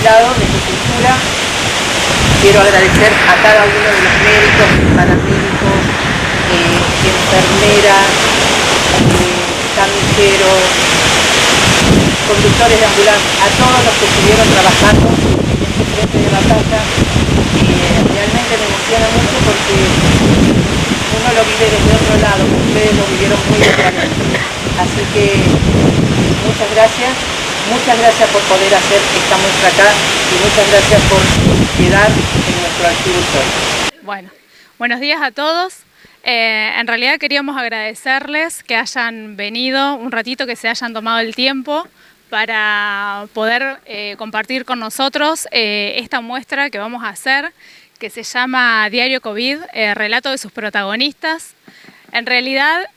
lado, desde cultura, quiero agradecer a cada uno de los médicos, paramédicos, enfermeras, camilleros, conductores de ambulancia, a todos los que estuvieron trabajando en este frente de batalla. Realmente me emociona mucho porque uno lo vive desde otro lado, ustedes lo vivieron muy de cerca. Así que muchas gracias por poder hacer esta muestra acá y muchas gracias por quedar en nuestro archivo histórico. Bueno, buenos días a todos. En realidad queríamos agradecerles que hayan venido un ratito, que se hayan tomado el tiempo para poder compartir con nosotros esta muestra que vamos a hacer, que se llama Diario COVID, relato de sus protagonistas. En realidad,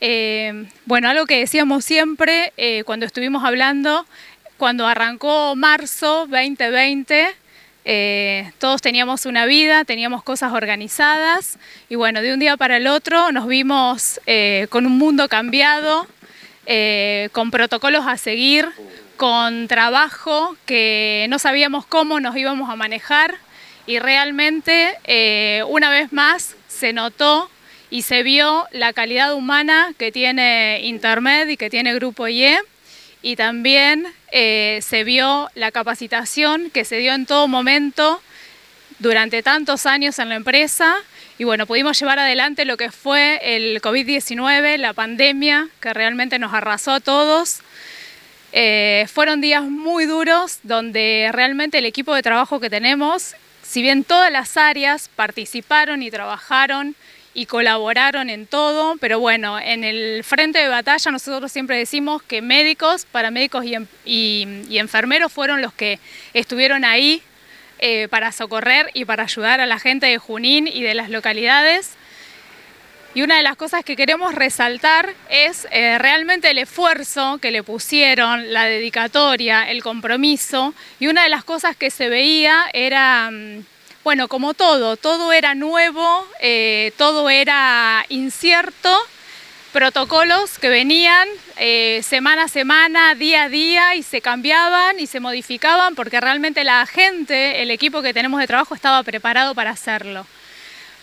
bueno, algo que decíamos siempre cuando estuvimos hablando, cuando arrancó marzo 2020, todos teníamos una vida, teníamos cosas organizadas y bueno, de un día para el otro nos vimos con un mundo cambiado, con protocolos a seguir, con trabajo que no sabíamos cómo nos íbamos a manejar y realmente una vez más se notó y se vio la calidad humana que tiene Intermed y que tiene Grupo IE, y también se vio la capacitación que se dio en todo momento durante tantos años en la empresa y bueno, pudimos llevar adelante lo que fue el COVID-19, la pandemia que realmente nos arrasó a todos. Fueron días muy duros donde realmente el equipo de trabajo que tenemos, si bien todas las áreas participaron y trabajaron y colaboraron en todo, pero bueno, en el frente de batalla nosotros siempre decimos que médicos, paramédicos y enfermeros fueron los que estuvieron ahí para socorrer y para ayudar a la gente de Junín y de las localidades. Y una de las cosas que queremos resaltar es realmente el esfuerzo que le pusieron, la dedicatoria, el compromiso, y una de las cosas que se veía era, bueno, como todo era nuevo, todo era incierto, protocolos que venían semana a semana, día a día y se cambiaban y se modificaban porque realmente la gente, el equipo que tenemos de trabajo estaba preparado para hacerlo.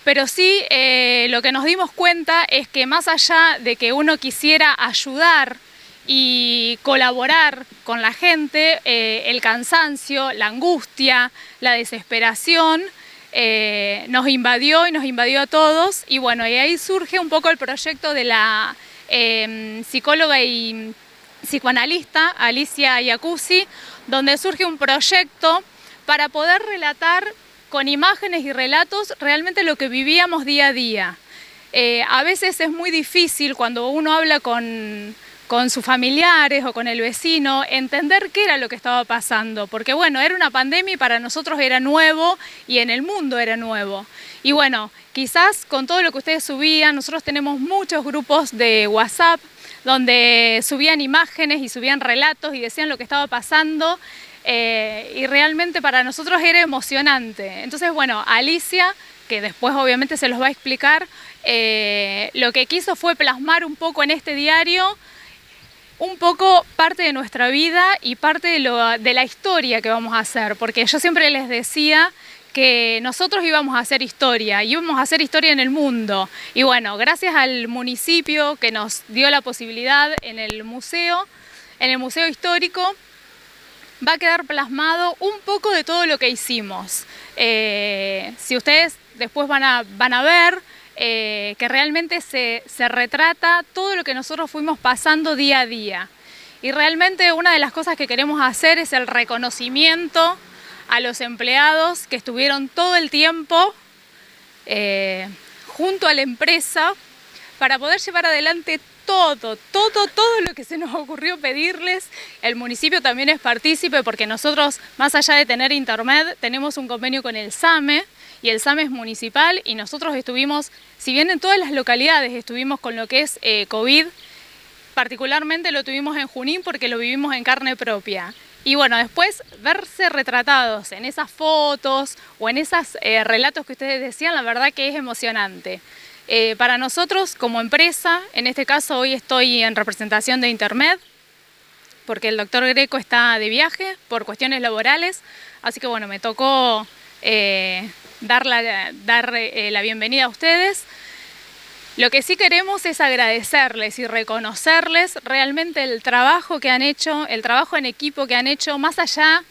Pero sí, lo que nos dimos cuenta es que más allá de que uno quisiera ayudar y colaborar con la gente, el cansancio, la angustia, la desesperación nos invadió a todos y bueno, y ahí surge un poco el proyecto de la psicóloga y psicoanalista Alicia Iacuzzi, donde surge un proyecto para poder relatar con imágenes y relatos realmente lo que vivíamos día a día. A veces es muy difícil cuando uno habla con sus familiares o con el vecino, entender qué era lo que estaba pasando, porque bueno, era una pandemia y para nosotros era nuevo y en el mundo era nuevo. Y bueno, quizás con todo lo que ustedes subían, nosotros tenemos muchos grupos de WhatsApp donde subían imágenes y subían relatos y decían lo que estaba pasando, y realmente para nosotros era emocionante. Entonces bueno, Alicia, que después obviamente se los va a explicar, lo que quiso fue plasmar un poco en este diario un poco parte de nuestra vida y parte de la historia que vamos a hacer, porque yo siempre les decía que nosotros íbamos a hacer historia, íbamos a hacer historia en el mundo. Y bueno, gracias al municipio que nos dio la posibilidad en el museo histórico, va a quedar plasmado un poco de todo lo que hicimos. Si ustedes después van a ver que realmente se retrata todo lo que nosotros fuimos pasando día a día. Y realmente una de las cosas que queremos hacer es el reconocimiento a los empleados que estuvieron todo el tiempo junto a la empresa para poder llevar adelante todo lo que se nos ocurrió pedirles. El municipio también es partícipe porque nosotros, más allá de tener Intermed, tenemos un convenio con el SAME y el SAME es municipal y nosotros estuvimos, si bien en todas las localidades estuvimos con lo que es COVID, particularmente lo tuvimos en Junín porque lo vivimos en carne propia. Y bueno, después verse retratados en esas fotos o en esos relatos que ustedes decían, la verdad que es emocionante. Para nosotros como empresa, en este caso hoy estoy en representación de Intermed, porque el doctor Greco está de viaje por cuestiones laborales, así que bueno, me tocó dar la bienvenida a ustedes. Lo que sí queremos es agradecerles y reconocerles realmente el trabajo que han hecho, el trabajo en equipo que han hecho, más allá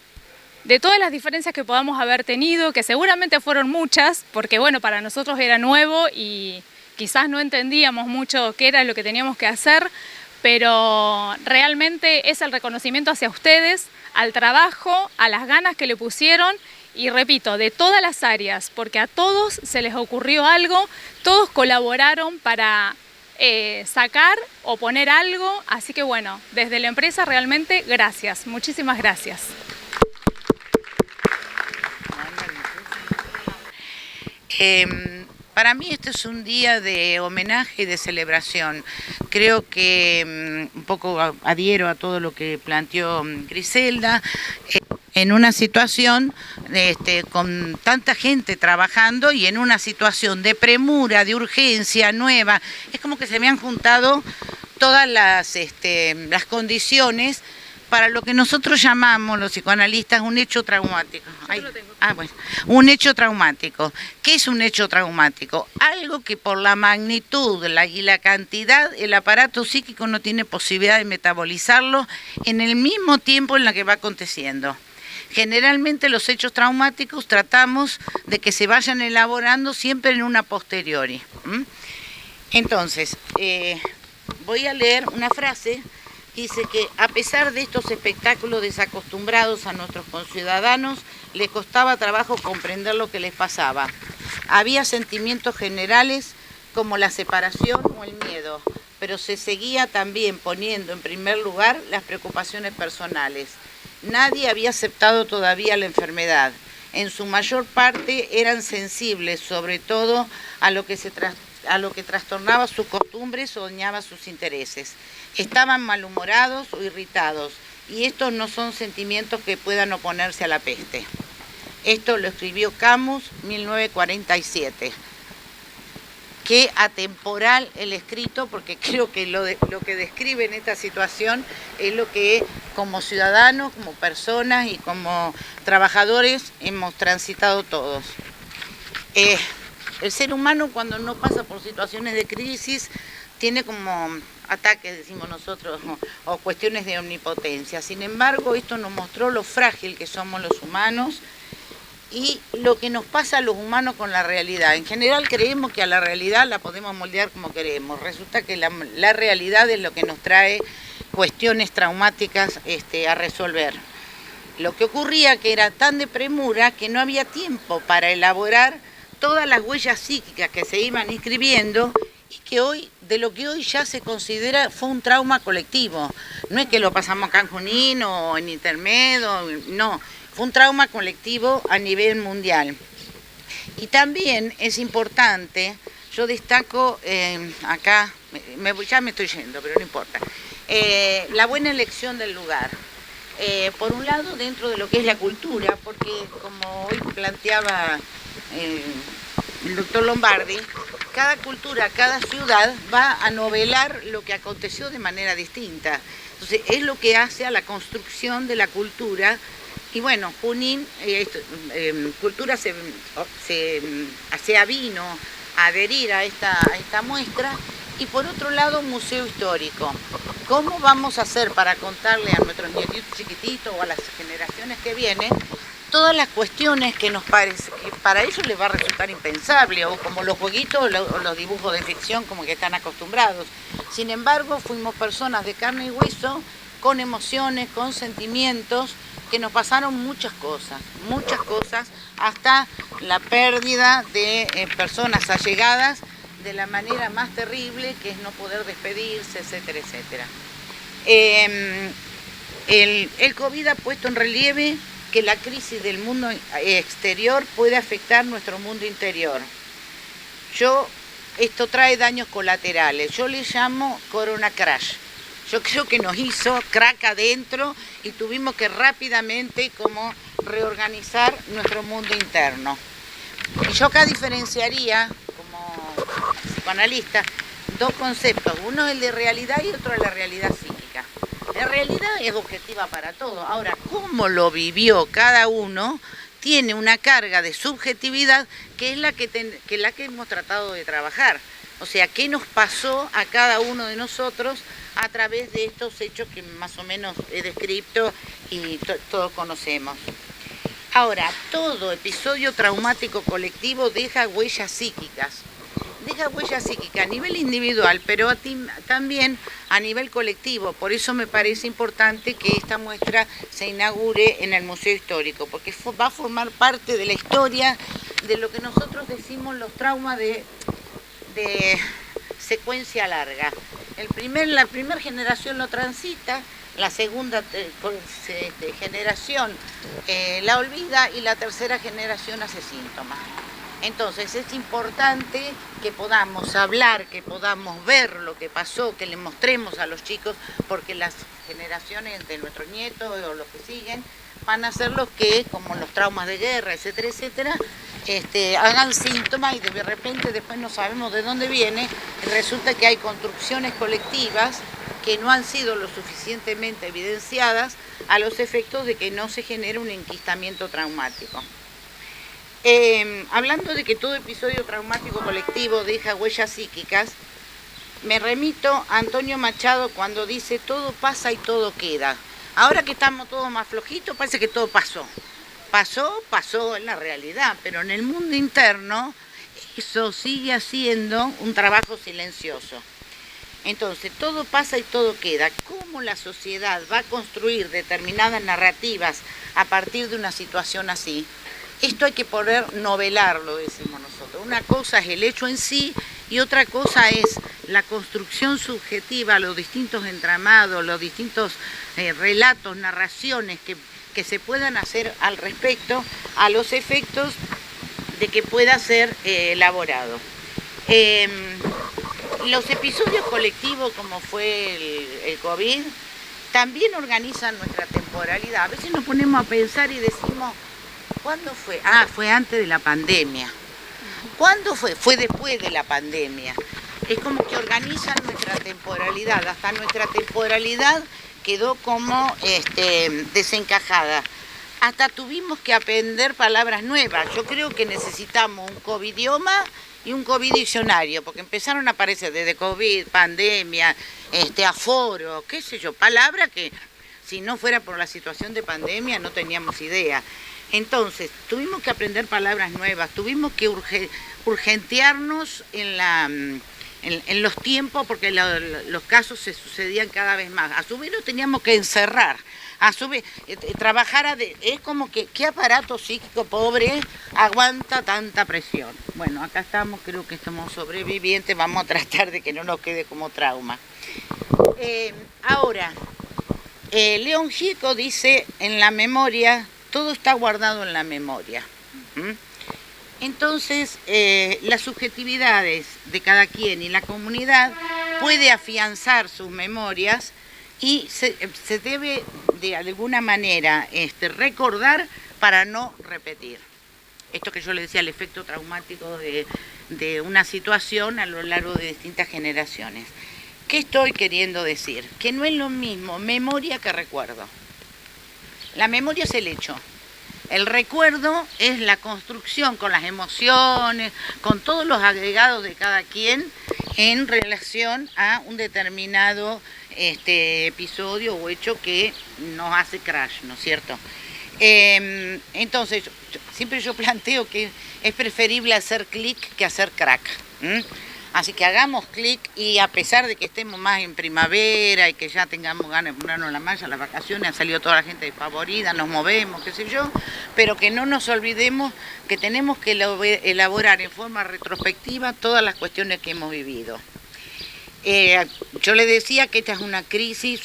de todas las diferencias que podamos haber tenido, que seguramente fueron muchas, porque bueno, para nosotros era nuevo y quizás no entendíamos mucho qué era lo que teníamos que hacer, pero realmente es el reconocimiento hacia ustedes, al trabajo, a las ganas que le pusieron. Y repito, de todas las áreas, porque a todos se les ocurrió algo, todos colaboraron para sacar o poner algo, así que bueno, desde la empresa realmente gracias, muchísimas gracias. Para mí este es un día de homenaje y de celebración. Creo que un poco adhiero a todo lo que planteó Griselda. En una situación con tanta gente trabajando y en una situación de premura, de urgencia nueva, es como que se me han juntado todas las condiciones para lo que nosotros llamamos los psicoanalistas un hecho traumático. Bueno, un hecho traumático. ¿Qué es un hecho traumático? Algo que por la magnitud y la cantidad, el aparato psíquico no tiene posibilidad de metabolizarlo en el mismo tiempo en la que va aconteciendo. Generalmente los hechos traumáticos tratamos de que se vayan elaborando siempre en una posteriori. Entonces, voy a leer una frase. Dice que a pesar de estos espectáculos desacostumbrados a nuestros conciudadanos, les costaba trabajo comprender lo que les pasaba. Había sentimientos generales como la separación o el miedo, pero se seguía también poniendo en primer lugar las preocupaciones personales. Nadie había aceptado todavía la enfermedad. En su mayor parte eran sensibles, sobre todo a lo que trastornaba sus costumbres o dañaba sus intereses. Estaban malhumorados o irritados, y estos no son sentimientos que puedan oponerse a la peste. Esto lo escribió Camus, 1947. Qué atemporal el escrito, porque creo que lo que describe en esta situación es lo que como ciudadanos, como personas y como trabajadores hemos transitado todos. El ser humano, cuando no pasa por situaciones de crisis, tiene como ataques, decimos nosotros, o cuestiones de omnipotencia. Sin embargo, esto nos mostró lo frágil que somos los humanos y lo que nos pasa a los humanos con la realidad. En general creemos que a la realidad la podemos moldear como queremos. Resulta que la realidad es lo que nos trae cuestiones traumáticas a resolver. Lo que ocurría que era tan de premura que no había tiempo para elaborar todas las huellas psíquicas que se iban inscribiendo y que hoy, de lo que hoy ya se considera, fue un trauma colectivo. No es que lo pasamos acá en Junín o en Intermedio, no, fue un trauma colectivo a nivel mundial. Y también es importante, yo destaco acá, ya me estoy yendo, pero no importa, la buena elección del lugar. Por un lado, dentro de lo que es la cultura, porque como hoy planteaba el doctor Lombardi, cada cultura, cada ciudad va a novelar lo que aconteció de manera distinta. Entonces, es lo que hace a la construcción de la cultura. Y bueno, Junín, cultura se avino a adherir a esta muestra. Y por otro lado, museo histórico. ¿Cómo vamos a hacer para contarle a nuestros nietitos chiquititos o a las generaciones que vienen todas las cuestiones que nos parece que para ellos les va a resultar impensable, o como los jueguitos o los dibujos de ficción como que están acostumbrados? Sin embargo, fuimos personas de carne y hueso, con emociones, con sentimientos, que nos pasaron muchas cosas, hasta la pérdida de personas allegadas de la manera más terrible, que es no poder despedirse, etcétera, etcétera. El COVID ha puesto en relieve que la crisis del mundo exterior puede afectar nuestro mundo interior. Esto trae daños colaterales, yo le llamo corona crash. Yo creo que nos hizo crack adentro y tuvimos que rápidamente como reorganizar nuestro mundo interno. Y yo acá diferenciaría, como psicoanalista, dos conceptos. Uno es el de realidad y otro es la realidad psíquica. En realidad es objetiva para todo. Ahora, cómo lo vivió cada uno tiene una carga de subjetividad que es la que hemos tratado de trabajar. O sea, qué nos pasó a cada uno de nosotros a través de estos hechos que más o menos he descrito y todos conocemos. Ahora, todo episodio traumático colectivo deja huellas psíquicas. Deja huellas psíquicas a nivel individual, pero también a nivel colectivo. Por eso me parece importante que esta muestra se inaugure en el Museo Histórico, porque va a formar parte de la historia de lo que nosotros decimos los traumas de secuencia larga. La primera generación lo transita, la segunda generación la olvida y la tercera generación hace síntomas. Entonces es importante que podamos hablar, que podamos ver lo que pasó, que le mostremos a los chicos, porque las generaciones de nuestros nietos o los que siguen van a ser los que, como los traumas de guerra, etcétera, etcétera, hagan síntomas y de repente después no sabemos de dónde viene y resulta que hay construcciones colectivas que no han sido lo suficientemente evidenciadas a los efectos de que no se genere un enquistamiento traumático. Hablando de que todo episodio traumático colectivo deja huellas psíquicas, me remito a Antonio Machado cuando dice todo pasa y todo queda. Ahora que estamos todos más flojitos, parece que todo pasó. Pasó en la realidad, pero en el mundo interno eso sigue siendo un trabajo silencioso. Entonces, todo pasa y todo queda. ¿Cómo la sociedad va a construir determinadas narrativas a partir de una situación así? Esto hay que poder novelarlo, decimos nosotros. Una cosa es el hecho en sí y otra cosa es la construcción subjetiva, los distintos entramados, los distintos relatos, narraciones que se puedan hacer al respecto a los efectos de que pueda ser elaborado. Los episodios colectivos, como fue el COVID, también organizan nuestra temporalidad. A veces nos ponemos a pensar y decimos, ¿cuándo fue? Fue antes de la pandemia. ¿Cuándo fue? Fue después de la pandemia. Es como que organizan nuestra temporalidad. Hasta nuestra temporalidad quedó como desencajada. Hasta tuvimos que aprender palabras nuevas. Yo creo que necesitamos un covidioma y un COVID diccionario, porque empezaron a aparecer desde COVID, pandemia, aforo, qué sé yo, palabras que si no fuera por la situación de pandemia no teníamos idea. Entonces, tuvimos que aprender palabras nuevas, tuvimos que urgentearnos en los tiempos porque los casos se sucedían cada vez más. A su vez nos teníamos que encerrar, a su vez trabajar, es como que qué aparato psíquico pobre aguanta tanta presión. Bueno, acá estamos, creo que estamos sobrevivientes, vamos a tratar de que no nos quede como trauma. Ahora, León Gieco dice en la memoria, todo está guardado en la memoria. Entonces, las subjetividades de cada quien y la comunidad puede afianzar sus memorias y se debe de alguna manera recordar para no repetir. Esto que yo le decía, el efecto traumático de una situación a lo largo de distintas generaciones. ¿Qué estoy queriendo decir? Que no es lo mismo memoria que recuerdo. La memoria es el hecho. El recuerdo es la construcción con las emociones, con todos los agregados de cada quien en relación a un determinado episodio o hecho que nos hace crash, ¿no es cierto? Entonces, siempre yo planteo que es preferible hacer clic que hacer crack. Así que hagamos clic y a pesar de que estemos más en primavera y que ya tengamos ganas de ponernos la malla, las vacaciones, ha salido toda la gente desfavorida, nos movemos, qué sé yo, pero que no nos olvidemos que tenemos que elaborar en forma retrospectiva todas las cuestiones que hemos vivido. Yo le decía que esta es una crisis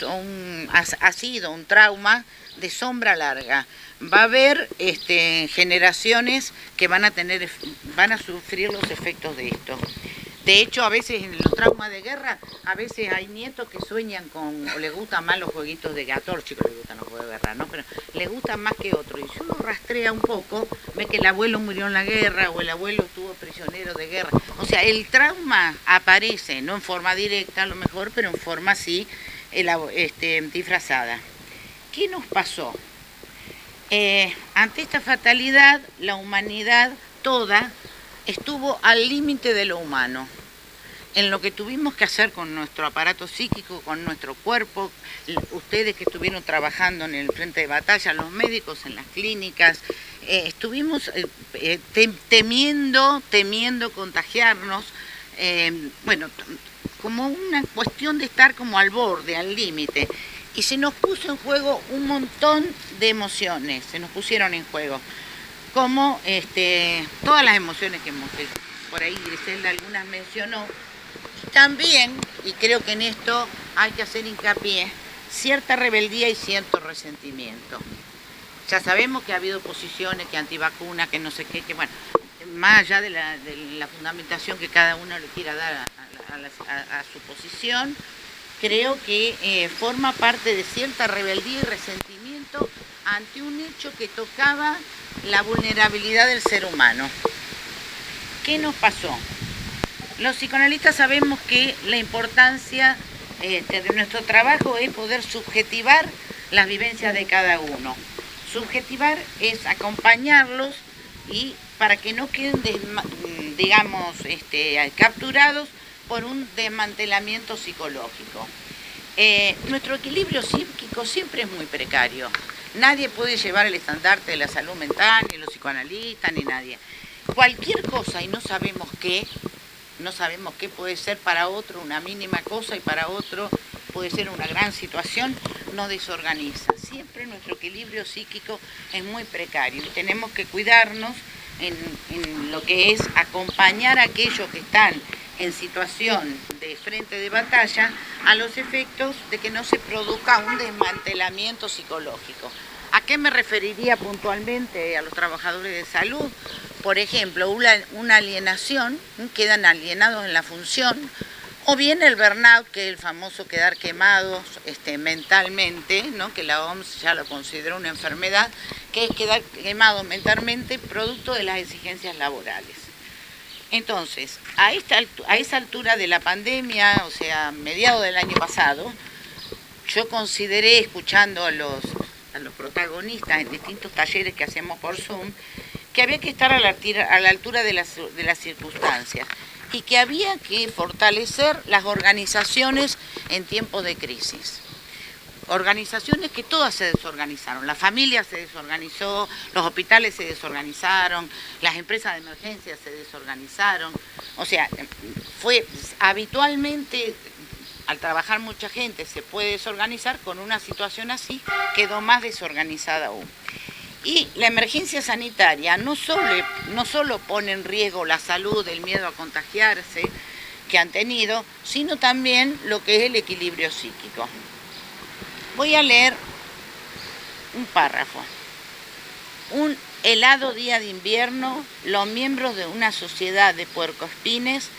ha sido un trauma de sombra larga. Va a haber generaciones que van a sufrir los efectos de esto. De hecho, a veces en los traumas de guerra, a veces hay nietos que sueñan o les gustan más los jueguitos de guerra, a todos los chicos les gustan los juegos de guerra, ¿no? Pero les gustan más que otros. Y si uno rastrea un poco, ve que el abuelo murió en la guerra o el abuelo estuvo prisionero de guerra. O sea, el trauma aparece, no en forma directa a lo mejor, pero en forma sí disfrazada. ¿Qué nos pasó? Ante esta fatalidad, la humanidad toda estuvo al límite de lo humano, en lo que tuvimos que hacer con nuestro aparato psíquico, con nuestro cuerpo, ustedes que estuvieron trabajando en el frente de batalla, los médicos en las clínicas, estuvimos temiendo contagiarnos, como una cuestión de estar como al borde, al límite. Y se nos puso en juego un montón de emociones, se nos pusieron en juego, como todas las emociones que por ahí Griselda algunas mencionó. También, y creo que en esto hay que hacer hincapié, cierta rebeldía y cierto resentimiento. Ya sabemos que ha habido posiciones, que antivacunas, que no sé qué, que bueno, más allá de la fundamentación que cada uno le quiera dar a su posición, creo que forma parte de cierta rebeldía y resentimiento ante un hecho que tocaba la vulnerabilidad del ser humano. ¿Qué nos pasó? Los psicoanalistas sabemos que la importancia de nuestro trabajo es poder subjetivar las vivencias de cada uno. Subjetivar es acompañarlos y para que no queden, digamos, capturados por un desmantelamiento psicológico. Nuestro equilibrio psíquico siempre es muy precario. Nadie puede llevar el estandarte de la salud mental, ni los psicoanalistas, ni nadie. Cualquier cosa y no sabemos qué puede ser para otro una mínima cosa y para otro puede ser una gran situación, nos desorganiza. Siempre nuestro equilibrio psíquico es muy precario y tenemos que cuidarnos en lo que es acompañar a aquellos que están en situación de frente de batalla a los efectos de que no se produzca un desmantelamiento psicológico. ¿A qué me referiría puntualmente? A los trabajadores de salud. Por ejemplo, una alienación, quedan alienados en la función, o bien el burnout, que es el famoso quedar quemados mentalmente, ¿no? Que la OMS ya lo consideró una enfermedad, que es quedar quemados mentalmente producto de las exigencias laborales. Entonces, a esa altura de la pandemia, o sea, mediados del año pasado, yo consideré, escuchando a los protagonistas en distintos talleres que hacemos por Zoom, que había que estar a la altura de las circunstancias y que había que fortalecer las organizaciones en tiempos de crisis. Organizaciones que todas se desorganizaron, la familia se desorganizó, los hospitales se desorganizaron, las empresas de emergencia se desorganizaron. O sea, habitualmente, al trabajar mucha gente se puede desorganizar, con una situación así quedó más desorganizada aún. Y la emergencia sanitaria no solo pone en riesgo la salud, el miedo a contagiarse que han tenido, sino también lo que es el equilibrio psíquico. Voy a leer un párrafo. Un helado día de invierno, los miembros de una sociedad de puercoespines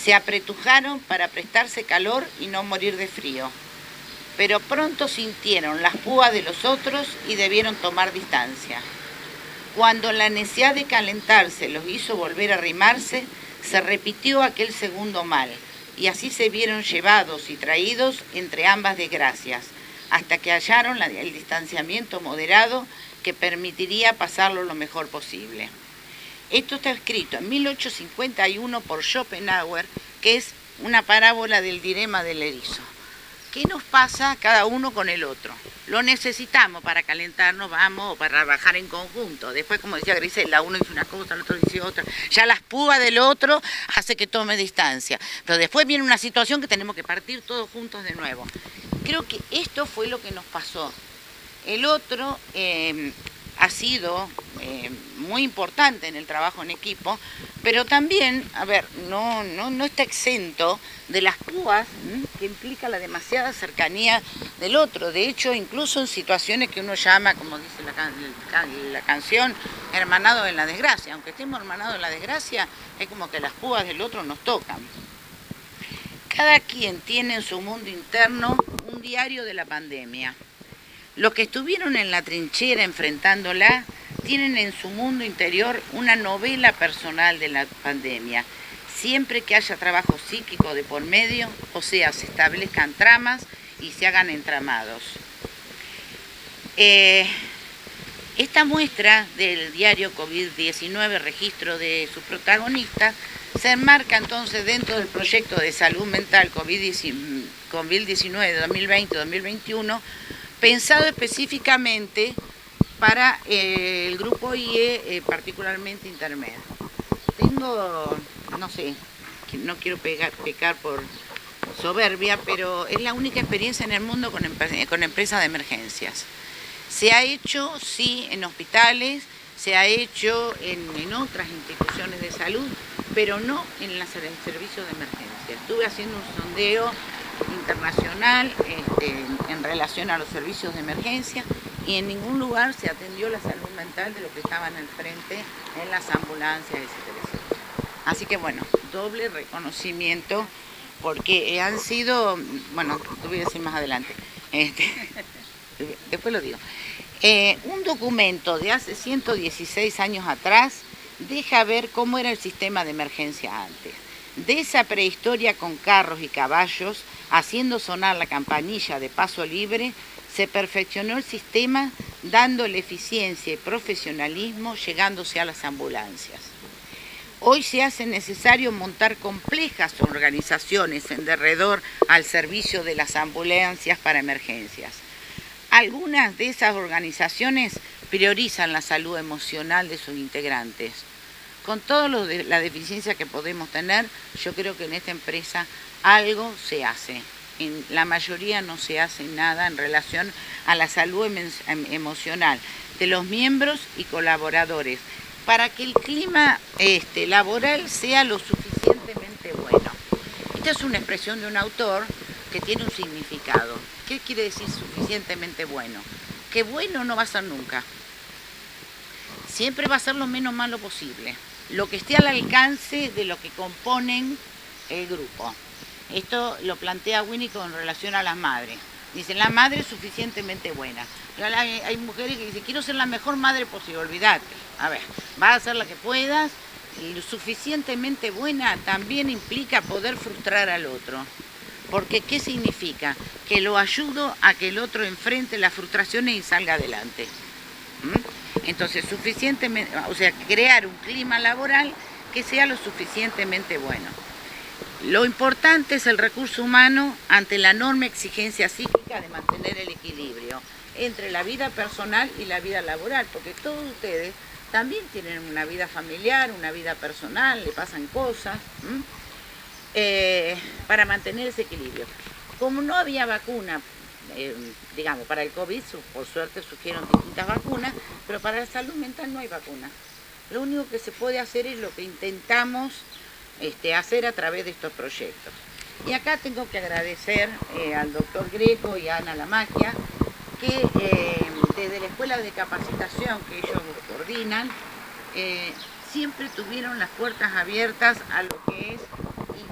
se apretujaron para prestarse calor y no morir de frío. Pero pronto sintieron las púas de los otros y debieron tomar distancia. Cuando la necesidad de calentarse los hizo volver a arrimarse, se repitió aquel segundo mal, y así se vieron llevados y traídos entre ambas desgracias, hasta que hallaron el distanciamiento moderado que permitiría pasarlo lo mejor posible. Esto está escrito en 1851 por Schopenhauer, que es una parábola del dilema del erizo. ¿Qué nos pasa cada uno con el otro? Lo necesitamos para calentarnos, vamos, o para trabajar en conjunto. Después, como decía Griselda, uno dice una cosa, el otro dice otra. Ya las púas del otro hace que tome distancia. Pero después viene una situación que tenemos que partir todos juntos de nuevo. Creo que esto fue lo que nos pasó. El otro ha sido muy importante en el trabajo en equipo, pero también, no está exento de las púas que implica la demasiada cercanía del otro. De hecho, incluso en situaciones que uno llama, como dice la canción, hermanado en la desgracia. Aunque estemos hermanados en la desgracia, es como que las púas del otro nos tocan. Cada quien tiene en su mundo interno un diario de la pandemia. Los que estuvieron en la trinchera enfrentándola tienen en su mundo interior una novela personal de la pandemia. Siempre que haya trabajo psíquico de por medio, o sea, se establezcan tramas y se hagan entramados. Esta muestra del diario COVID-19, registro de su protagonista, se enmarca entonces dentro del proyecto de salud mental COVID-19 2020-2021, pensado específicamente para el grupo IE, particularmente intermedio. Tengo, no sé, no quiero pecar por soberbia, pero es la única experiencia en el mundo con empresas de emergencias. Se ha hecho, sí, en hospitales, se ha hecho en otras instituciones de salud, pero no en el servicio de emergencia. Estuve haciendo un sondeo internacional en relación a los servicios de emergencia y en ningún lugar se atendió la salud mental de lo que estaban al frente en las ambulancias, etc. Así que bueno, doble reconocimiento porque han sido, bueno, te voy a decir más adelante, después lo digo. Un documento de hace 116 años atrás deja ver cómo era el sistema de emergencia antes. De esa prehistoria con carros y caballos, haciendo sonar la campanilla de paso libre, se perfeccionó el sistema dándole eficiencia y profesionalismo, llegándose a las ambulancias. Hoy se hace necesario montar complejas organizaciones en derredor al servicio de las ambulancias para emergencias. Algunas de esas organizaciones priorizan la salud emocional de sus integrantes. Con toda la deficiencia que podemos tener, yo creo que en esta empresa algo se hace. En la mayoría no se hace nada en relación a la salud emocional de los miembros y colaboradores, para que el clima laboral sea lo suficientemente bueno. Esta es una expresión de un autor que tiene un significado. ¿Qué quiere decir suficientemente bueno? Que bueno no va a ser nunca. Siempre va a ser lo menos malo posible. Lo que esté al alcance de lo que componen el grupo. Esto lo plantea Winnie con relación a las madres. Dicen, la madre es suficientemente buena. Hay mujeres que dicen, quiero ser la mejor madre posible, olvídate. A ver, vas a hacer la que puedas. Y lo suficientemente buena también implica poder frustrar al otro. Porque, ¿qué significa? Que lo ayudo a que el otro enfrente las frustraciones y salga adelante. Entonces, suficientemente, o sea, crear un clima laboral que sea lo suficientemente bueno. Lo importante es el recurso humano ante la enorme exigencia psíquica de mantener el equilibrio entre la vida personal y la vida laboral, porque todos ustedes también tienen una vida familiar, una vida personal, le pasan cosas, para mantener ese equilibrio. Como no había vacuna, digamos, para el COVID, por suerte surgieron distintas vacunas, pero para la salud mental no hay vacuna. Lo único que se puede hacer es lo que intentamos hacer a través de estos proyectos. Y acá tengo que agradecer al doctor Greco y a Ana Lamaquia, que desde la escuela de capacitación que ellos coordinan, siempre tuvieron las puertas abiertas a lo que es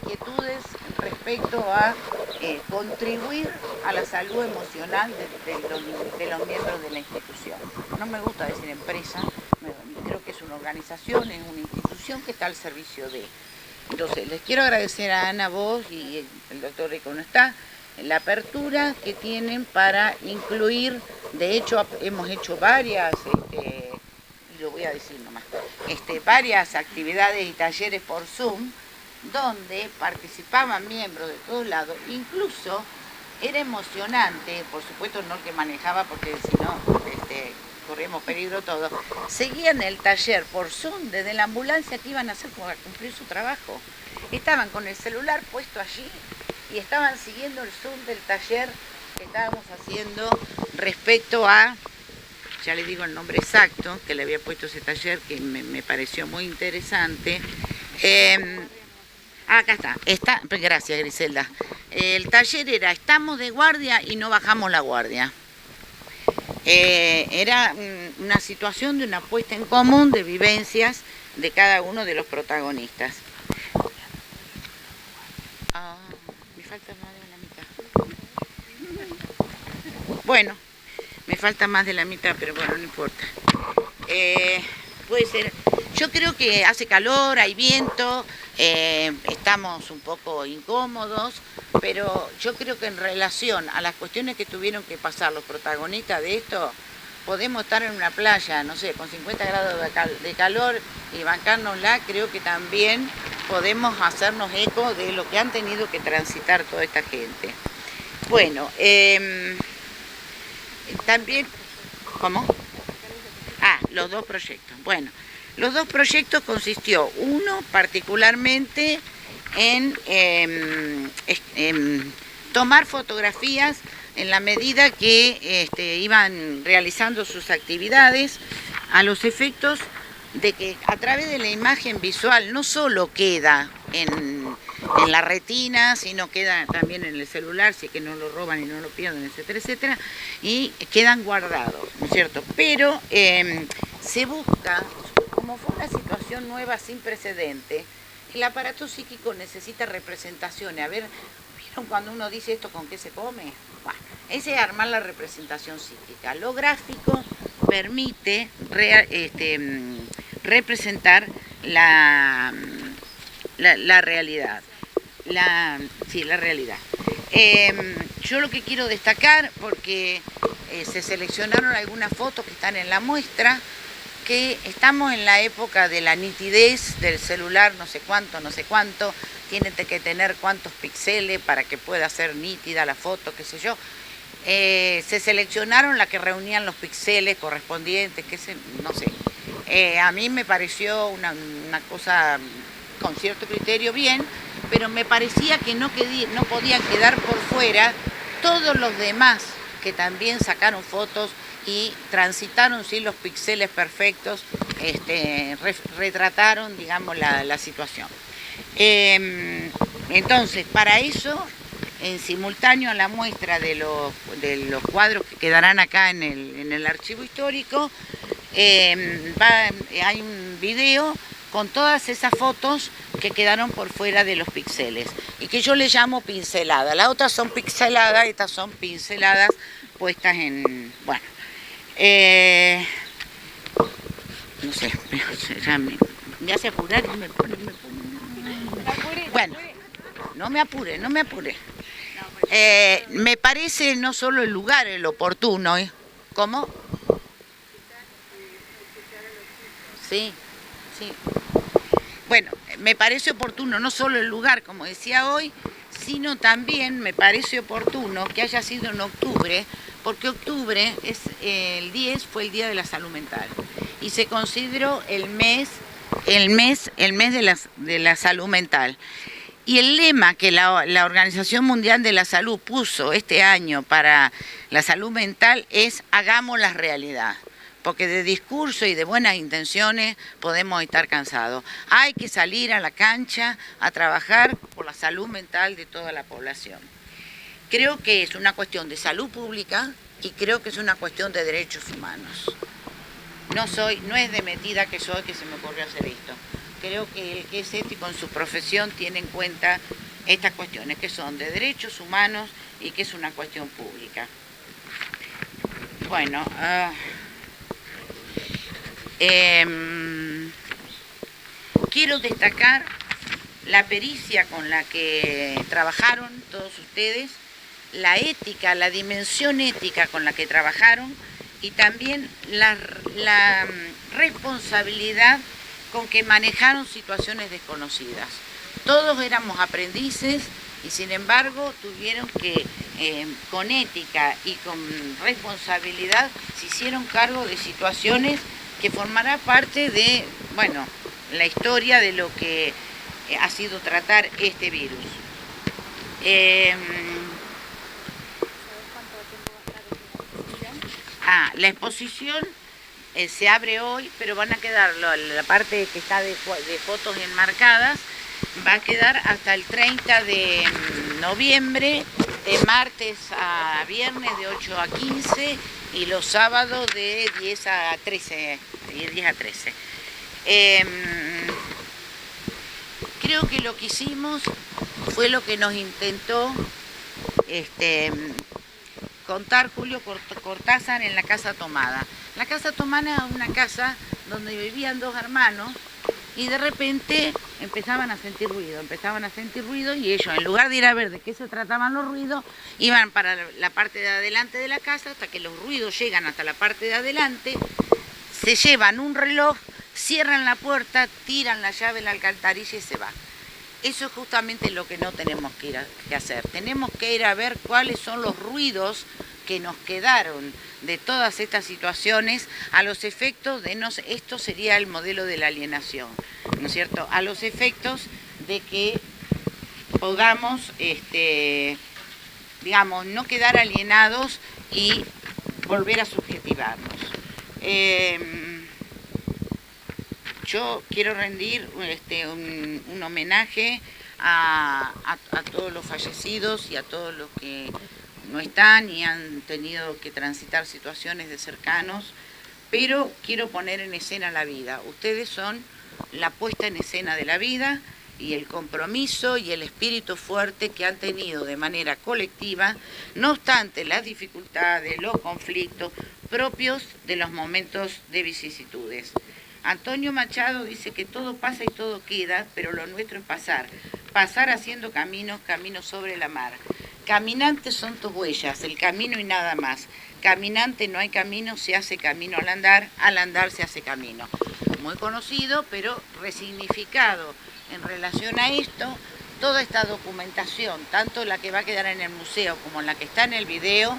inquietudes respecto a contribuir a la salud emocional de los miembros de la institución. No me gusta decir empresa, creo que es una organización, es una institución que está al servicio de. Entonces, les quiero agradecer a Ana, vos y el doctor Rico no está, la apertura que tienen para incluir, de hecho hemos hecho varias, y lo voy a decir nomás, varias actividades y talleres por Zoom, donde participaban miembros de todos lados, incluso era emocionante, por supuesto no el que manejaba porque si no corríamos peligro todos, seguían el taller por Zoom desde la ambulancia que iban a hacer para cumplir su trabajo. Estaban con el celular puesto allí y estaban siguiendo el Zoom del taller que estábamos haciendo respecto a, ya les digo el nombre exacto que le había puesto ese taller que me pareció muy interesante. Acá está, gracias Griselda. El taller era estamos de guardia y no bajamos la guardia. Era una situación de una puesta en común de vivencias de cada uno de los protagonistas. Me falta más de la mitad. Bueno, me falta más de la mitad, pero bueno, no importa. Puede ser. Yo creo que hace calor, hay viento, Estamos un poco incómodos, pero yo creo que en relación a las cuestiones que tuvieron que pasar los protagonistas de esto, podemos estar en una playa, no sé, con 50 grados de calor y bancárnosla, creo que también podemos hacernos eco de lo que han tenido que transitar toda esta gente. Bueno, también, ¿cómo? Ah, los dos proyectos. Bueno, los dos proyectos consistió, uno particularmente en tomar fotografías en la medida que iban realizando sus actividades, a los efectos de que a través de la imagen visual no solo queda en la retina, sino queda también en el celular, si es que no lo roban y no lo pierden, etcétera, etcétera, y quedan guardados, ¿no es cierto? Pero se busca, como fue una situación nueva sin precedente, el aparato psíquico necesita representaciones. A ver, ¿vieron cuando uno dice esto con qué se come? Bueno, ese es armar la representación psíquica. Lo gráfico permite representar la realidad. La realidad. Yo lo que quiero destacar, porque se seleccionaron algunas fotos que están en la muestra, que estamos en la época de la nitidez del celular, no sé cuánto, tiene que tener cuántos píxeles para que pueda ser nítida la foto, qué sé yo. Se seleccionaron las que reunían los píxeles correspondientes, no sé. A mí me pareció una cosa con cierto criterio bien, pero me parecía que no podían quedar por fuera todos los demás que también sacaron fotos y transitaron sí los píxeles perfectos, retrataron, digamos, la situación. Entonces, para eso, en simultáneo a la muestra de los cuadros que quedarán acá en el archivo histórico, hay un video con todas esas fotos que quedaron por fuera de los píxeles y que yo le llamo pinceladas. Las otras son pixeladas, estas son pinceladas puestas en... Bueno, no sé, ya me hace apurar y me pone. Bueno, no me apure. Me parece no solo el lugar el oportuno, ¿cómo? Sí. Bueno, me parece oportuno no solo el lugar, como decía hoy, sino también me parece oportuno que haya sido en octubre, porque octubre el 10 fue el Día de la Salud Mental y se consideró el mes de la salud mental. Y el lema que la Organización Mundial de la Salud puso este año para la salud mental es hagamos la realidad. Porque de discurso y de buenas intenciones podemos estar cansados. Hay que salir a la cancha a trabajar por la salud mental de toda la población. Creo que es una cuestión de salud pública y creo que es una cuestión de derechos humanos. No es de metida que se me ocurrió hacer esto. Creo que el que es ético en su profesión tiene en cuenta estas cuestiones que son de derechos humanos y que es una cuestión pública. Bueno... quiero destacar la pericia con la que trabajaron todos ustedes, la ética, la dimensión ética con la que trabajaron y también la responsabilidad con que manejaron situaciones desconocidas. Todos éramos aprendices y sin embargo tuvieron que, con ética y con responsabilidad, se hicieron cargo de situaciones que formará parte de, bueno, la historia de lo que ha sido tratar este virus. La exposición se abre hoy, pero van a quedar la parte que está de fotos enmarcadas, va a quedar hasta el 30 de noviembre, de martes a viernes de 8 a 15 y los sábados de 10 a 13. Creo que lo que hicimos fue lo que nos intentó contar Julio Cortázar en La Casa Tomada. La Casa Tomada es una casa donde vivían dos hermanos y de repente empezaban a sentir ruido y ellos, en lugar de ir a ver de qué se trataban los ruidos, iban para la parte de adelante de la casa hasta que los ruidos llegan hasta la parte de adelante, se llevan un reloj, cierran la puerta, tiran la llave en la alcantarilla y se va. Eso es justamente lo que no tenemos que hacer. Tenemos que ir a ver cuáles son los ruidos que nos quedaron de todas estas situaciones a los efectos de, esto sería el modelo de la alienación, ¿no es cierto? A los efectos de que podamos, digamos, no quedar alienados y volver a subjetivarnos. Yo quiero rendir un homenaje a todos los fallecidos y a todos los que no están y han tenido que transitar situaciones de cercanos, pero quiero poner en escena la vida. Ustedes son la puesta en escena de la vida y el compromiso y el espíritu fuerte que han tenido de manera colectiva, no obstante las dificultades, los conflictos propios de los momentos de vicisitudes. Antonio Machado dice que todo pasa y todo queda, pero lo nuestro es pasar. Pasar haciendo caminos, caminos sobre la mar. Caminantes son tus huellas, el camino y nada más. Caminante no hay camino, se hace camino al andar se hace camino. Muy conocido, pero resignificado en relación a esto, toda esta documentación, tanto la que va a quedar en el museo como la que está en el video,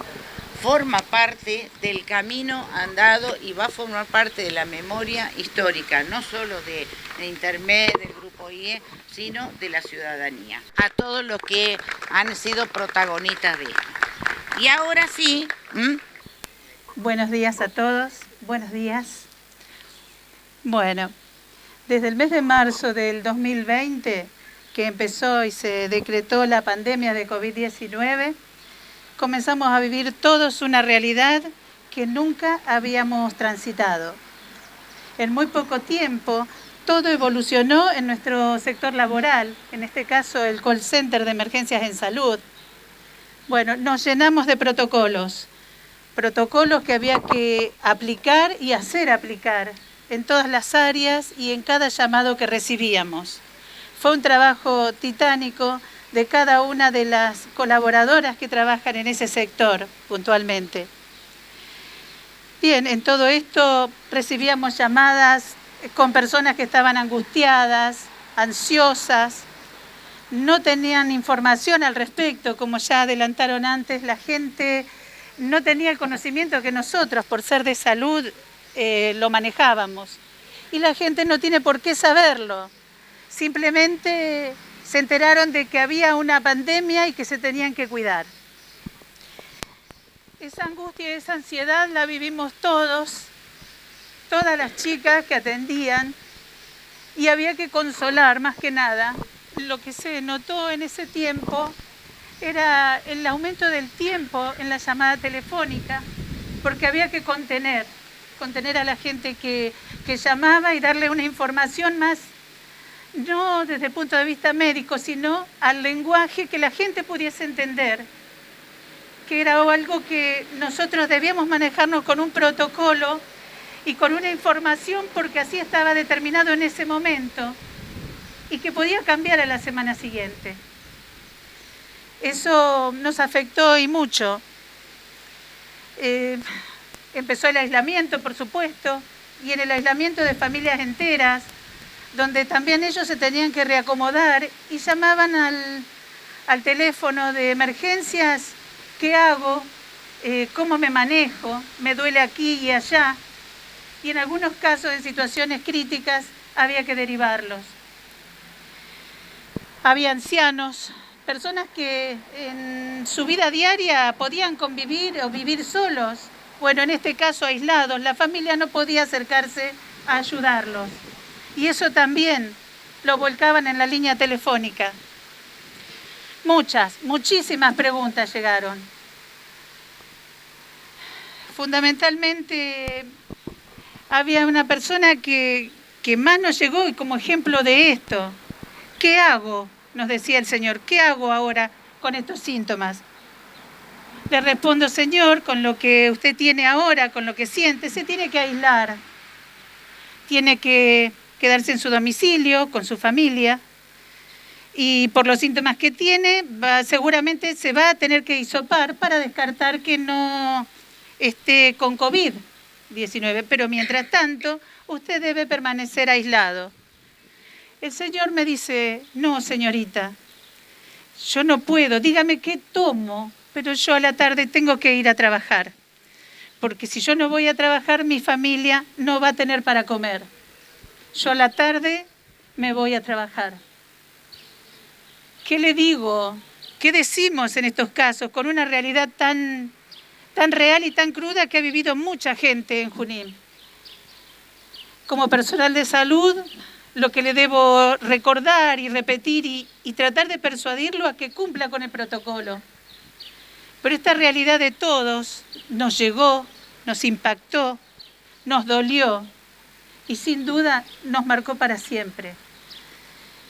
forma parte del camino andado y va a formar parte de la memoria histórica, no solo de Intermed, del Grupo IE, sino de la ciudadanía. A todos los que han sido protagonistas de esto. Y ahora sí... Buenos días a todos, buenos días. Bueno, desde el mes de marzo del 2020, que empezó y se decretó la pandemia de COVID-19, comenzamos a vivir todos una realidad que nunca habíamos transitado. En muy poco tiempo, todo evolucionó en nuestro sector laboral, en este caso el call center de emergencias en salud. Bueno, nos llenamos de protocolos que había que aplicar y hacer aplicar en todas las áreas y en cada llamado que recibíamos. Fue un trabajo titánico de cada una de las colaboradoras que trabajan en ese sector puntualmente. Bien, en todo esto recibíamos llamadas con personas que estaban angustiadas, ansiosas, no tenían información al respecto, como ya adelantaron antes, la gente no tenía el conocimiento que nosotros, por ser de salud, lo manejábamos. Y la gente no tiene por qué saberlo, simplemente se enteraron de que había una pandemia y que se tenían que cuidar. Esa angustia y esa ansiedad la vivimos todos, todas las chicas que atendían, y había que consolar más que nada. Lo que se notó en ese tiempo era el aumento del tiempo en la llamada telefónica, porque había que contener a la gente que llamaba y darle una información más, no desde el punto de vista médico, sino al lenguaje que la gente pudiese entender, que era algo que nosotros debíamos manejarnos con un protocolo y con una información porque así estaba determinado en ese momento y que podía cambiar a la semana siguiente. Eso nos afectó y mucho. Empezó el aislamiento, por supuesto, y en el aislamiento de familias enteras, donde también ellos se tenían que reacomodar y llamaban al teléfono de emergencias: ¿qué hago? ¿Cómo me manejo? ¿Me duele aquí y allá? Y en algunos casos, en situaciones críticas, había que derivarlos. Había ancianos, personas que en su vida diaria podían convivir o vivir solos. Bueno, en este caso aislados, la familia no podía acercarse a ayudarlos. Y eso también lo volcaban en la línea telefónica. Muchísimas preguntas llegaron. Fundamentalmente había una persona que más nos llegó y como ejemplo de esto. ¿Qué hago?, nos decía el Señor. ¿Qué hago ahora con estos síntomas? Le respondo: Señor, con lo que usted tiene ahora, con lo que siente, se tiene que aislar. Tiene que quedarse en su domicilio, con su familia. Y por los síntomas que tiene, seguramente se va a tener que hisopar para descartar que no esté con COVID-19. Pero mientras tanto, usted debe permanecer aislado. El señor me dice, no, señorita, yo no puedo, dígame qué tomo, pero yo a la tarde tengo que ir a trabajar. Porque si yo no voy a trabajar, mi familia no va a tener para comer. Yo a la tarde me voy a trabajar. ¿Qué le digo? ¿Qué decimos en estos casos con una realidad tan real y tan cruda que ha vivido mucha gente en Junín? Como personal de salud, lo que le debo recordar y repetir y tratar de persuadirlo a que cumpla con el protocolo. Pero esta realidad de todos nos llegó, nos impactó, nos dolió y sin duda nos marcó para siempre.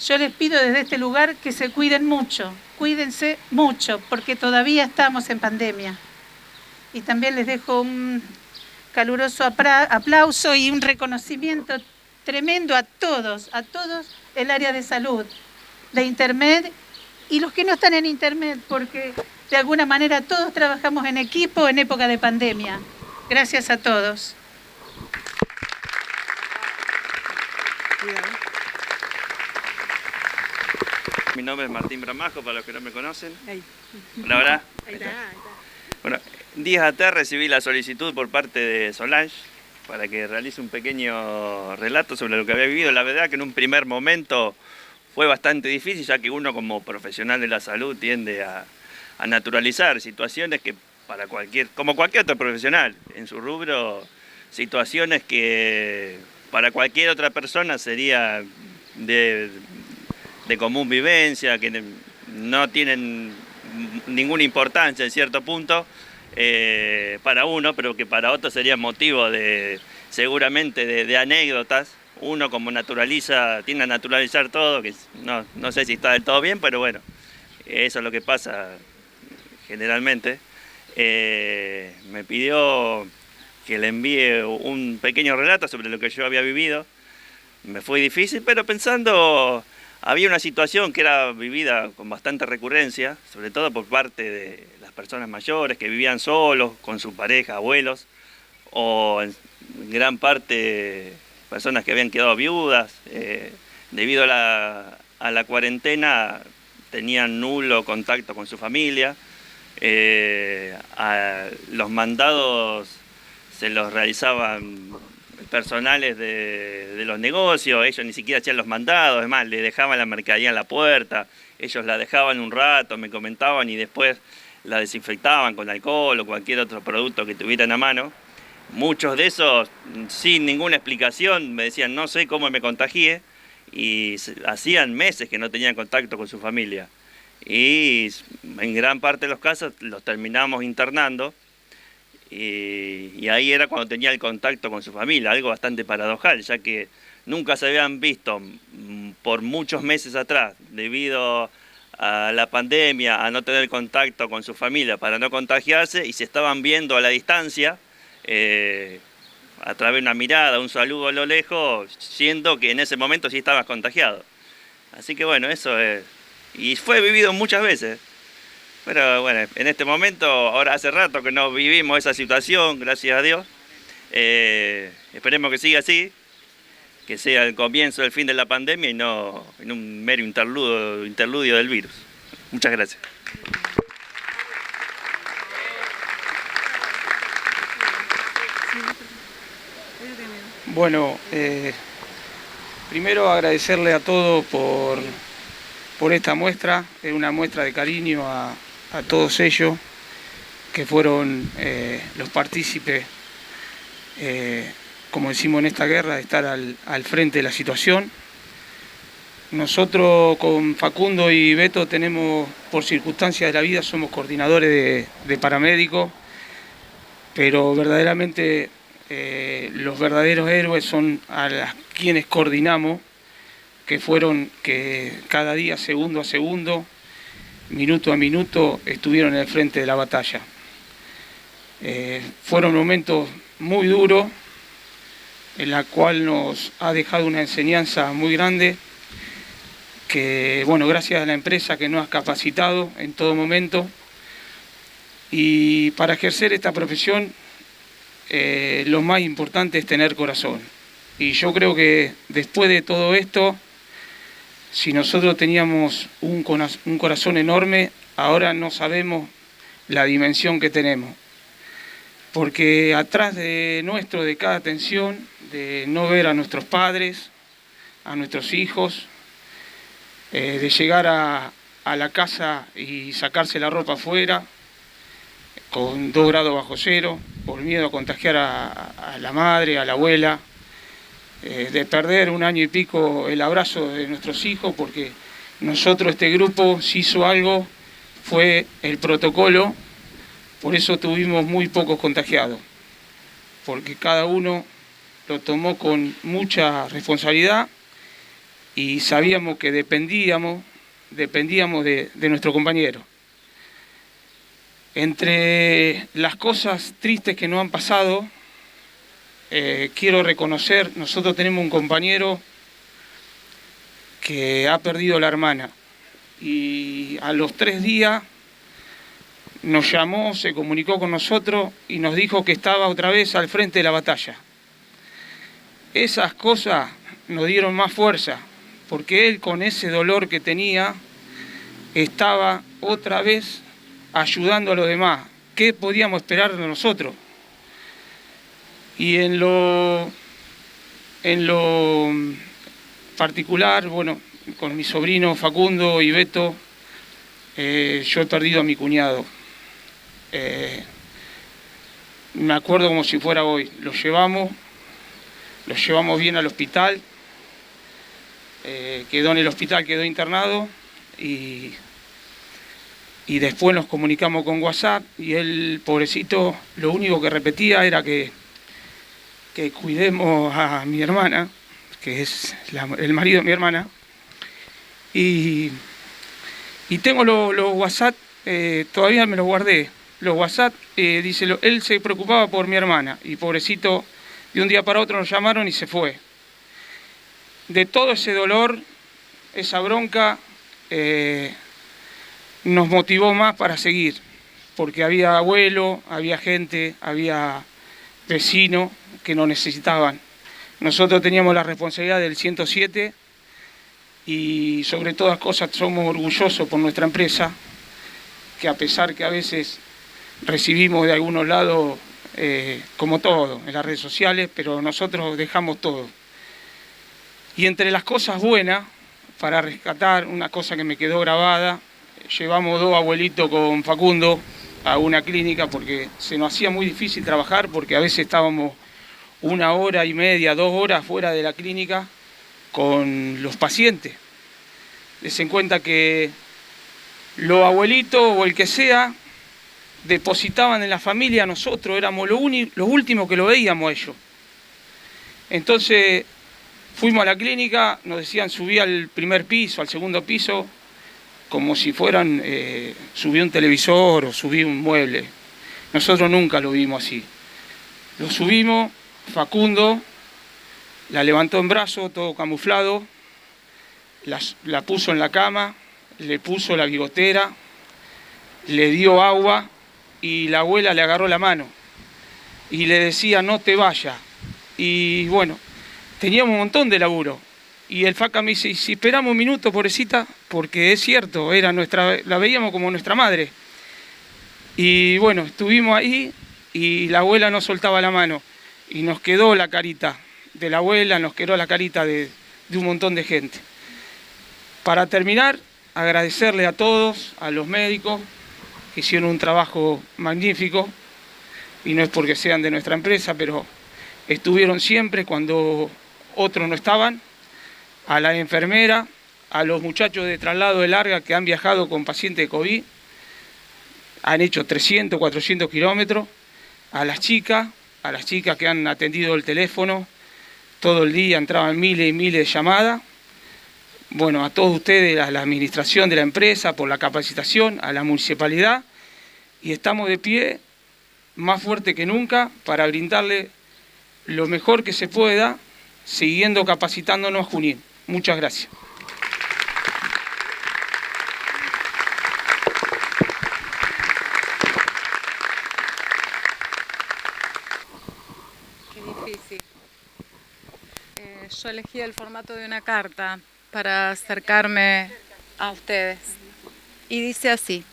Yo les pido desde este lugar que se cuiden mucho, cuídense mucho, porque todavía estamos en pandemia. Y también les dejo un caluroso aplauso y un reconocimiento tremendo a todos el área de salud, de Intermed y los que no están en Intermed, porque de alguna manera todos trabajamos en equipo en época de pandemia. Gracias a todos. Mi nombre es Martín Bramajo, para los que no me conocen. Hola, hola. Bueno, días atrás recibí la solicitud por parte de Solange para que realice un pequeño relato sobre lo que había vivido. La verdad que en un primer momento fue bastante difícil, ya que uno como profesional de la salud tiende a naturalizar situaciones que como cualquier otro profesional en su rubro, situaciones que para cualquier otra persona sería de común vivencia, que no tienen ninguna importancia en cierto punto para uno, pero que para otro sería motivo seguramente de anécdotas. Uno como tiende a naturalizar todo, que no sé si está del todo bien, pero bueno, eso es lo que pasa generalmente. Me pidió que le envíe un pequeño relato sobre lo que yo había vivido. Me fue difícil, pero pensando, había una situación que era vivida con bastante recurrencia, sobre todo por parte de las personas mayores que vivían solos, con su pareja, abuelos, o en gran parte personas que habían quedado viudas. Debido a la cuarentena tenían nulo contacto con su familia. Los mandados se los realizaban personales de los negocios, ellos ni siquiera hacían los mandados, es más, le dejaban la mercadería en la puerta, ellos la dejaban un rato, me comentaban, y después la desinfectaban con alcohol o cualquier otro producto que tuvieran a mano. Muchos de esos, sin ninguna explicación, me decían, no sé cómo me contagié, y hacían meses que no tenían contacto con su familia. Y en gran parte de los casos los terminamos internando, y ahí era cuando tenía el contacto con su familia, algo bastante paradojal, ya que nunca se habían visto por muchos meses atrás, debido a la pandemia, a no tener contacto con su familia para no contagiarse, y se estaban viendo a la distancia, a través de una mirada, un saludo a lo lejos, siendo que en ese momento sí estabas contagiado. Así que bueno, eso es, y fue vivido muchas veces. Pero bueno, en este momento, ahora hace rato que no vivimos esa situación, gracias a Dios. Esperemos que siga así, que sea el comienzo del fin de la pandemia y no en un mero interludio del virus. Muchas gracias. Bueno, primero agradecerle a todos por esta muestra, es una muestra de cariño a todos ellos que fueron los partícipes, como decimos en esta guerra, de estar al frente de la situación. Nosotros con Facundo y Beto tenemos, por circunstancias de la vida, somos coordinadores de paramédicos, pero verdaderamente los verdaderos héroes son a quienes coordinamos, que cada día, segundo a segundo, minuto a minuto, estuvieron en el frente de la batalla. Fueron momentos muy duros, en la cual nos ha dejado una enseñanza muy grande, que bueno, gracias a la empresa que nos ha capacitado en todo momento. Y para ejercer esta profesión, lo más importante es tener corazón. Y yo creo que después de todo esto, si nosotros teníamos un corazón enorme, ahora no sabemos la dimensión que tenemos. Porque atrás de cada tensión, de no ver a nuestros padres, a nuestros hijos, de llegar a la casa y sacarse la ropa afuera, con 2 grados bajo cero, por miedo a contagiar a la madre, a la abuela, de perder 1 año y pico el abrazo de nuestros hijos, porque nosotros, este grupo, si hizo algo, fue el protocolo, por eso tuvimos muy pocos contagiados, porque cada uno lo tomó con mucha responsabilidad y sabíamos que dependíamos de nuestro compañero. Entre las cosas tristes que nos han pasado, quiero reconocer, nosotros tenemos un compañero que ha perdido la hermana y a los 3 días nos llamó, se comunicó con nosotros y nos dijo que estaba otra vez al frente de la batalla. Esas cosas nos dieron más fuerza, porque él, con ese dolor que tenía, estaba otra vez ayudando a los demás. ¿Qué podíamos esperar de nosotros? Y en lo particular, bueno, con mi sobrino Facundo y Beto, yo he perdido a mi cuñado. Me acuerdo como si fuera hoy. Lo llevamos bien al hospital, quedó en el hospital, quedó internado y después nos comunicamos con WhatsApp y él, pobrecito, lo único que repetía era que cuidemos a mi hermana, que es el marido de mi hermana, y tengo los WhatsApp, todavía me los guardé, los WhatsApp, dice, él se preocupaba por mi hermana y pobrecito, de un día para otro nos llamaron y se fue. De todo ese dolor, esa bronca, nos motivó más para seguir, porque había abuelo, había gente, había vecinos que nos necesitaban. Nosotros teníamos la responsabilidad del 107 y sobre todas cosas somos orgullosos por nuestra empresa, que a pesar que a veces recibimos de algunos lados, como todo, en las redes sociales, pero nosotros dejamos todo. Y entre las cosas buenas, para rescatar una cosa que me quedó grabada, llevamos 2 abuelitos con Facundo a una clínica porque se nos hacía muy difícil trabajar, porque a veces estábamos 1 hora y media, 2 horas fuera de la clínica con los pacientes. Les en cuenta que los abuelitos o el que sea depositaban en la familia, nosotros éramos los últimos que lo veíamos a ellos. Entonces fuimos a la clínica, nos decían subí al primer piso, al segundo piso, como si fueran, subí un televisor o subí un mueble. Nosotros nunca lo vimos así. Lo subimos, Facundo la levantó en brazo, todo camuflado, la puso en la cama, le puso la bigotera, le dio agua y la abuela le agarró la mano y le decía no te vayas. Y bueno, teníamos un montón de laburo. Y el Faca me dice, ¿y si esperamos un minuto, pobrecita? Porque es cierto, la veíamos como nuestra madre. Y bueno, estuvimos ahí y la abuela no soltaba la mano. Y nos quedó la carita de la abuela, nos quedó la carita de un montón de gente. Para terminar, agradecerle a todos, a los médicos, que hicieron un trabajo magnífico. Y no es porque sean de nuestra empresa, pero estuvieron siempre cuando otros no estaban. A la enfermera, a los muchachos de traslado de larga que han viajado con pacientes de COVID, han hecho 300, 400 kilómetros, a las chicas que han atendido el teléfono, todo el día entraban miles y miles de llamadas. Bueno, a todos ustedes, a la administración de la empresa, por la capacitación, a la municipalidad, y estamos de pie, más fuerte que nunca, para brindarle lo mejor que se pueda, siguiendo capacitándonos Junín. Muchas gracias. Qué difícil. Yo elegí el formato de una carta para acercarme a ustedes. Y dice así: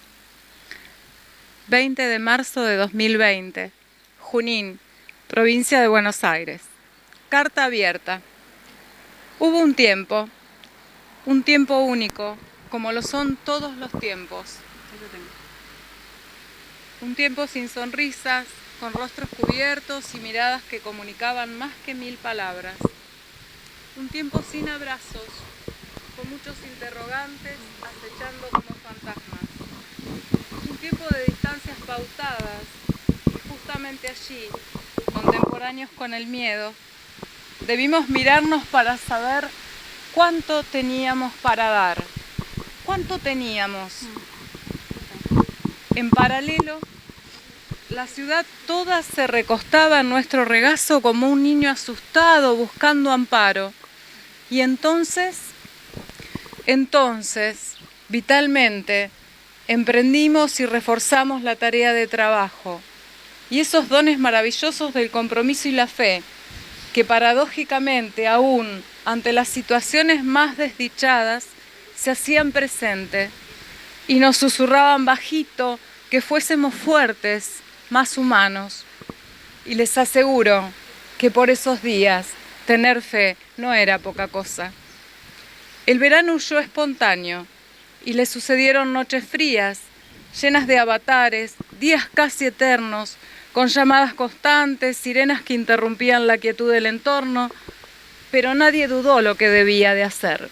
20 de marzo de 2020, Junín, provincia de Buenos Aires. Carta abierta. Hubo un tiempo único, como lo son todos los tiempos. Un tiempo sin sonrisas, con rostros cubiertos y miradas que comunicaban más que 1000 palabras. Un tiempo sin abrazos, con muchos interrogantes acechando como fantasmas. Un tiempo de distancias pautadas y justamente allí, contemporáneos con el miedo, debimos mirarnos para saber cuánto teníamos para dar. ¿Cuánto teníamos? En paralelo, la ciudad toda se recostaba en nuestro regazo como un niño asustado buscando amparo. Y entonces, vitalmente, emprendimos y reforzamos la tarea de trabajo. Y esos dones maravillosos del compromiso y la fe, que paradójicamente aún ante las situaciones más desdichadas se hacían presentes y nos susurraban bajito que fuésemos fuertes, más humanos. Y les aseguro que por esos días tener fe no era poca cosa. El verano huyó espontáneo y le sucedieron noches frías, llenas de avatares, días casi eternos, con llamadas constantes, sirenas que interrumpían la quietud del entorno, pero nadie dudó lo que debía de hacer.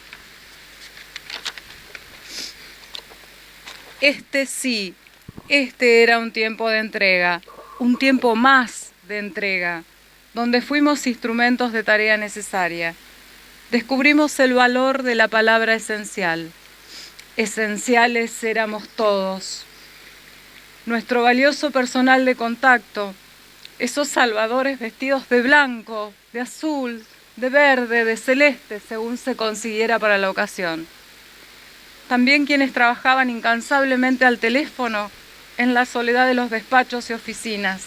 Este era un tiempo de entrega, un tiempo más de entrega, donde fuimos instrumentos de tarea necesaria. Descubrimos el valor de la palabra esencial. Esenciales éramos todos. Nuestro valioso personal de contacto, esos salvadores vestidos de blanco, de azul, de verde, de celeste, según se consiguiera para la ocasión. También quienes trabajaban incansablemente al teléfono en la soledad de los despachos y oficinas,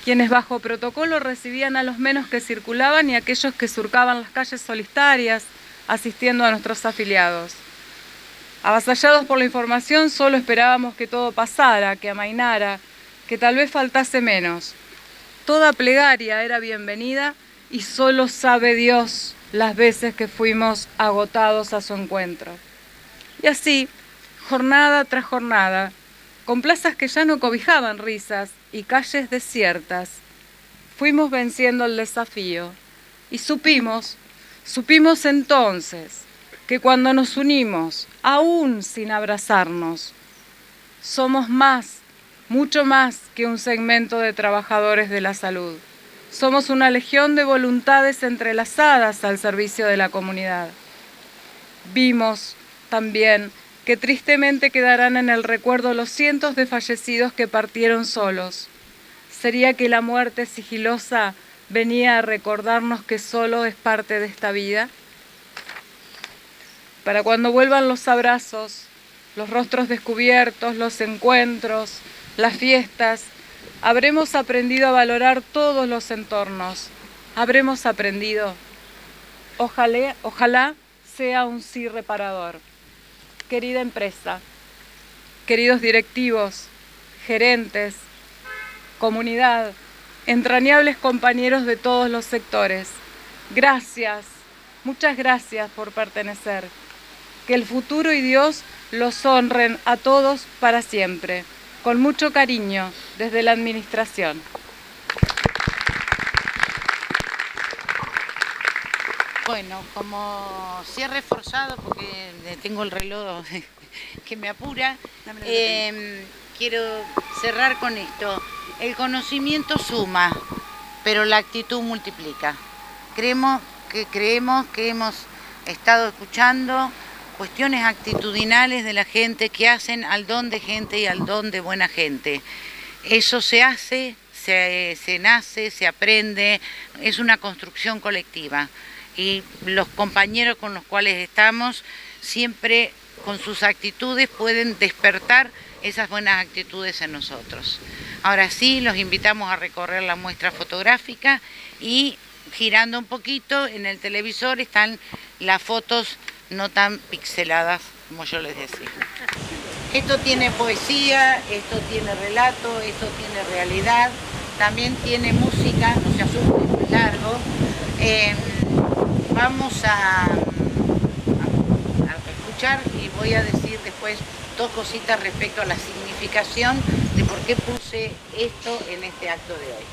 quienes bajo protocolo recibían a los menos que circulaban y aquellos que surcaban las calles solitarias asistiendo a nuestros afiliados. Avasallados por la información, solo esperábamos que todo pasara, que amainara, que tal vez faltase menos. Toda plegaria era bienvenida y solo sabe Dios las veces que fuimos agotados a su encuentro. Y así, jornada tras jornada, con plazas que ya no cobijaban risas y calles desiertas, fuimos venciendo el desafío y supimos entonces que cuando nos unimos, aún sin abrazarnos, somos más, mucho más que un segmento de trabajadores de la salud. Somos una legión de voluntades entrelazadas al servicio de la comunidad. Vimos también que tristemente quedarán en el recuerdo los cientos de fallecidos que partieron solos. ¿Sería que la muerte sigilosa venía a recordarnos que solo es parte de esta vida? Para cuando vuelvan los abrazos, los rostros descubiertos, los encuentros, las fiestas, habremos aprendido a valorar todos los entornos. Habremos aprendido. Ojalá sea un sí reparador. Querida empresa, queridos directivos, gerentes, comunidad, entrañables compañeros de todos los sectores, gracias, muchas gracias por pertenecer. Que el futuro y Dios los honren a todos para siempre, con mucho cariño desde la administración. Bueno, como cierre forzado, porque tengo el reloj que me apura, quiero cerrar con esto. El conocimiento suma, pero la actitud multiplica. Creemos que hemos estado escuchando cuestiones actitudinales de la gente que hacen al don de gente y al don de buena gente. Eso se hace, se nace, se aprende, es una construcción colectiva. Y los compañeros con los cuales estamos siempre con sus actitudes pueden despertar esas buenas actitudes en nosotros. Ahora sí, los invitamos a recorrer la muestra fotográfica y girando un poquito en el televisor están las fotos no tan pixeladas como yo les decía. Esto tiene poesía, esto tiene relato, esto tiene realidad, también tiene música, no se asuste, es muy largo. Vamos a escuchar y voy a decir después dos cositas respecto a la significación de por qué puse esto en este acto de hoy.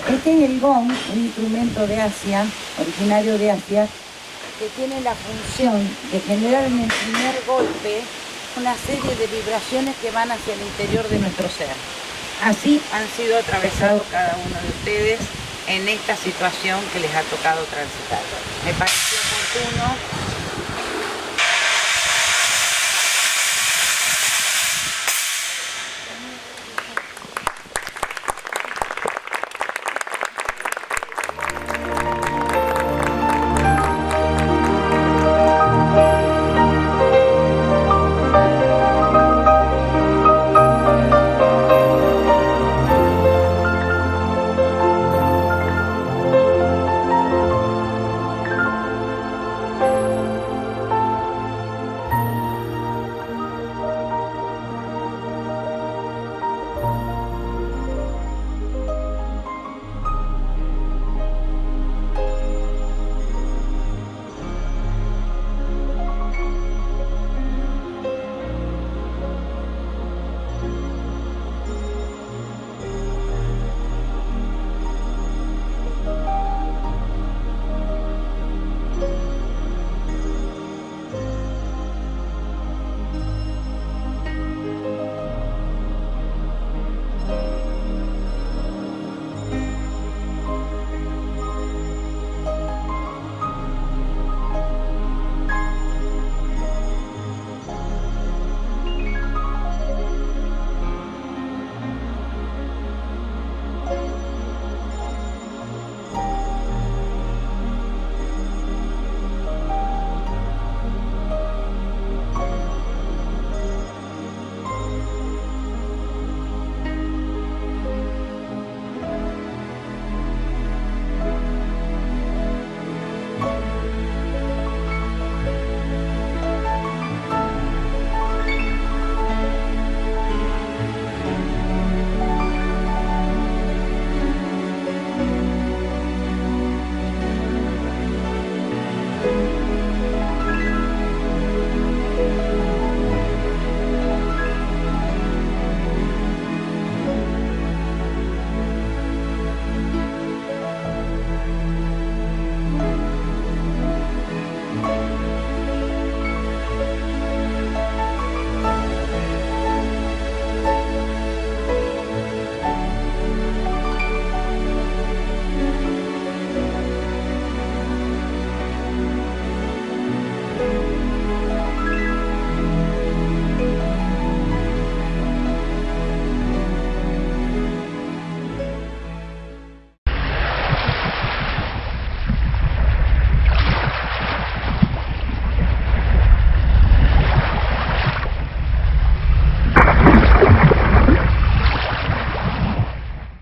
Este es el gong, un instrumento de Asia, originario de Asia, que tiene la función de generar en el primer golpe una serie de vibraciones que van hacia el interior de nuestro ser. Así han sido atravesados cada uno de ustedes en esta situación que les ha tocado transitar. Me pareció oportuno